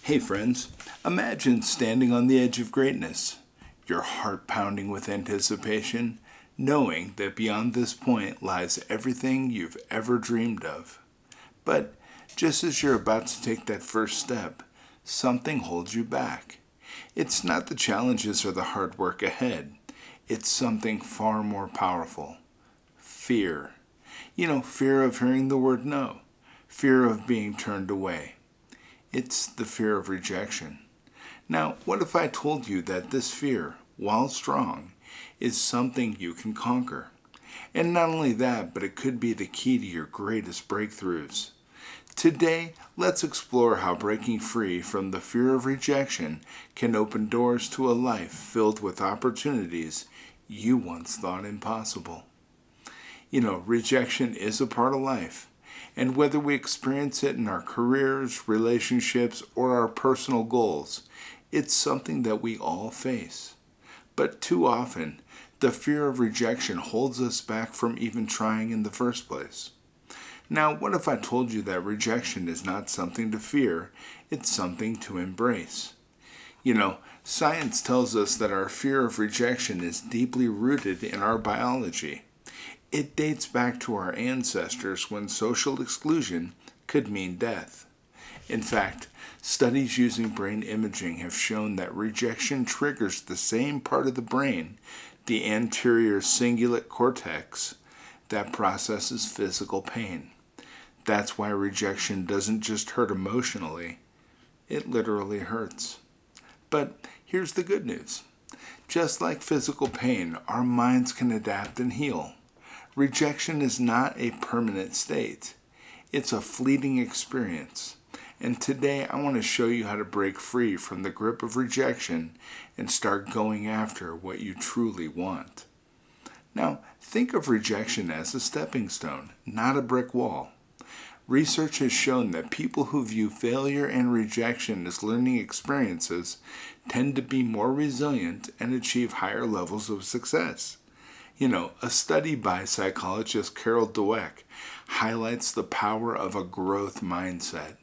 Hey friends, imagine standing on the edge of greatness, your heart pounding with anticipation, knowing that beyond this point lies everything you've ever dreamed of. But just as you're about to take that first step, something holds you back. It's not the challenges or the hard work ahead. It's something far more powerful. Fear. Fear of hearing the word no. Fear of being turned away. It's the fear of rejection. Now, what if I told you that this fear, while strong, is something you can conquer? And not only that, but it could be the key to your greatest breakthroughs. Today, let's explore how breaking free from the fear of rejection can open doors to a life filled with opportunities you once thought impossible. Rejection is a part of life. And whether we experience it in our careers, relationships, or our personal goals, it's something that we all face. But too often, the fear of rejection holds us back from even trying in the first place. Now, what if I told you that rejection is not something to fear, it's something to embrace? Science tells us that our fear of rejection is deeply rooted in our biology. It dates back to our ancestors when social exclusion could mean death. In fact, studies using brain imaging have shown that rejection triggers the same part of the brain, the anterior cingulate cortex, that processes physical pain. That's why rejection doesn't just hurt emotionally, it literally hurts. But here's the good news. Just like physical pain, our minds can adapt and heal. Rejection is not a permanent state. It's a fleeting experience. And today I want to show you how to break free from the grip of rejection and start going after what you truly want. Now, think of rejection as a stepping stone, not a brick wall. Research has shown that people who view failure and rejection as learning experiences tend to be more resilient and achieve higher levels of success. A study by psychologist Carol Dweck highlights the power of a growth mindset,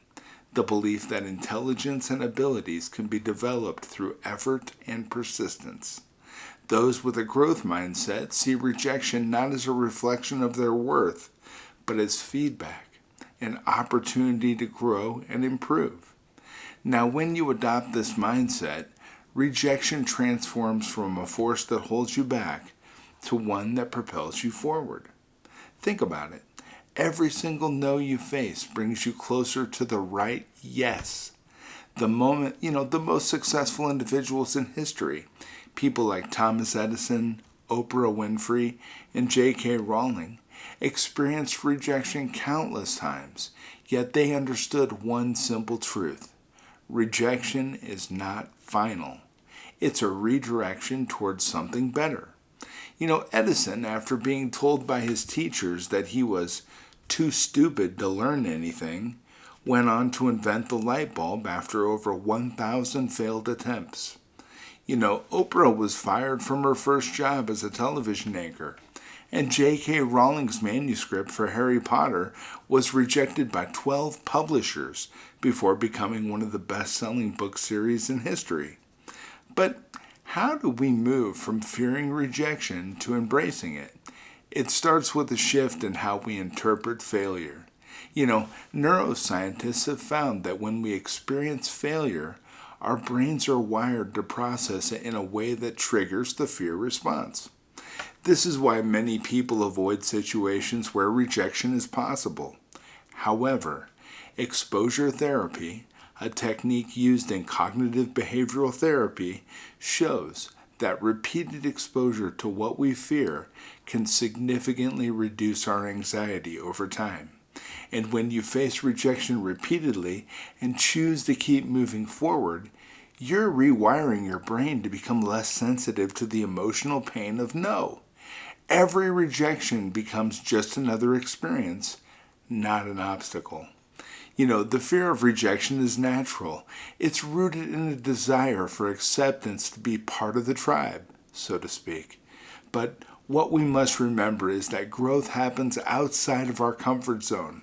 the belief that intelligence and abilities can be developed through effort and persistence. Those with a growth mindset see rejection not as a reflection of their worth, but as feedback, an opportunity to grow and improve. Now, when you adopt this mindset, rejection transforms from a force that holds you back to one that propels you forward. Think about it. Every single no you face brings you closer to the right yes. The most successful individuals in history, people like Thomas Edison, Oprah Winfrey, and J.K. Rowling, experienced rejection countless times, yet they understood one simple truth. Rejection is not final. It's a redirection towards something better. Edison, after being told by his teachers that he was too stupid to learn anything, went on to invent the light bulb after over 1,000 failed attempts. Oprah was fired from her first job as a television anchor, and J.K. Rowling's manuscript for Harry Potter was rejected by 12 publishers before becoming one of the best-selling book series in history. But how do we move from fearing rejection to embracing it? It starts with a shift in how we interpret failure. Neuroscientists have found that when we experience failure, our brains are wired to process it in a way that triggers the fear response. This is why many people avoid situations where rejection is possible. However, exposure therapy, a technique used in cognitive behavioral therapy, shows that repeated exposure to what we fear can significantly reduce our anxiety over time. And when you face rejection repeatedly and choose to keep moving forward, you're rewiring your brain to become less sensitive to the emotional pain of no. Every rejection becomes just another experience, not an obstacle. The fear of rejection is natural. It's rooted in a desire for acceptance to be part of the tribe, so to speak. But what we must remember is that growth happens outside of our comfort zone.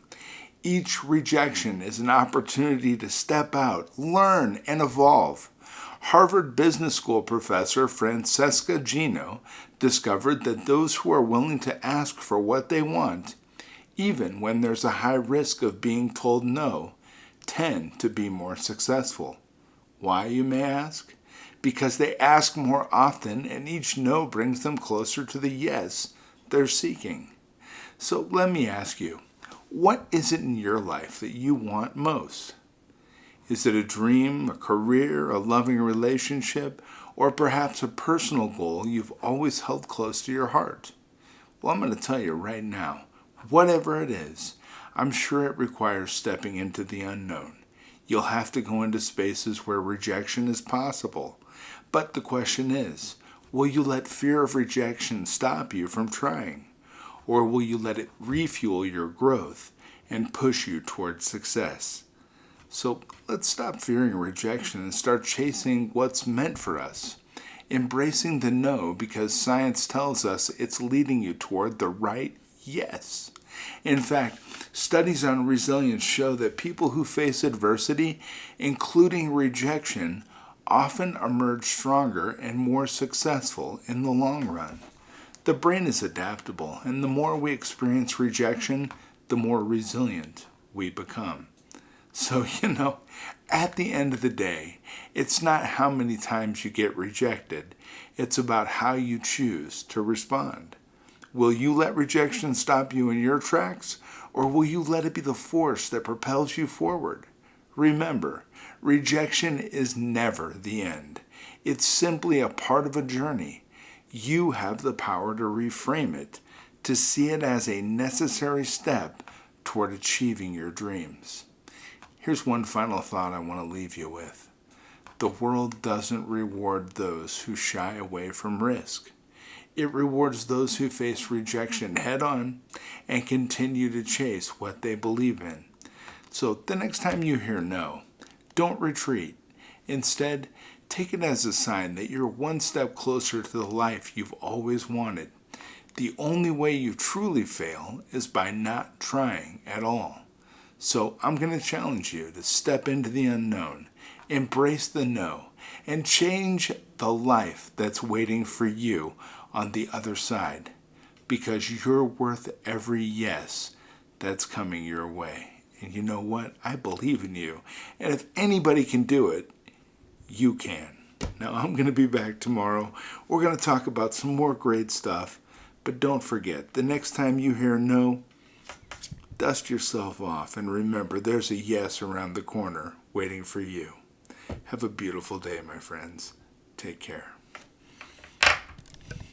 Each rejection is an opportunity to step out, learn, and evolve. Harvard Business School professor Francesca Gino discovered that those who are willing to ask for what they want, even when there's a high risk of being told no, tend to be more successful. Why, you may ask? Because they ask more often, and each no brings them closer to the yes they're seeking. So let me ask you, what is it in your life that you want most? Is it a dream, a career, a loving relationship, or perhaps a personal goal you've always held close to your heart? Well, I'm going to tell you right now, whatever it is, I'm sure it requires stepping into the unknown. You'll have to go into spaces where rejection is possible. But the question is, will you let fear of rejection stop you from trying? Or will you let it refuel your growth and push you towards success? So let's stop fearing rejection and start chasing what's meant for us. Embracing the no because science tells us it's leading you toward the right yes. In fact, studies on resilience show that people who face adversity, including rejection, often emerge stronger and more successful in the long run. The brain is adaptable, and the more we experience rejection, the more resilient we become. So, at the end of the day, it's not how many times you get rejected. It's about how you choose to respond. Will you let rejection stop you in your tracks, or will you let it be the force that propels you forward? Remember, rejection is never the end. It's simply a part of a journey. You have the power to reframe it, to see it as a necessary step toward achieving your dreams. Here's one final thought I want to leave you with. The world doesn't reward those who shy away from risk. It rewards those who face rejection head on and continue to chase what they believe in. So the next time you hear no, don't retreat. Instead, take it as a sign that you're one step closer to the life you've always wanted. The only way you truly fail is by not trying at all. So I'm going to challenge you to step into the unknown, embrace the no, and change the life that's waiting for you on the other side, because you're worth every yes that's coming your way. And you know what? I believe in you. And if anybody can do it, you can. Now, I'm going to be back tomorrow. We're going to talk about some more great stuff. But don't forget, the next time you hear no, dust yourself off and remember there's a yes around the corner waiting for you. Have a beautiful day, my friends. Take care.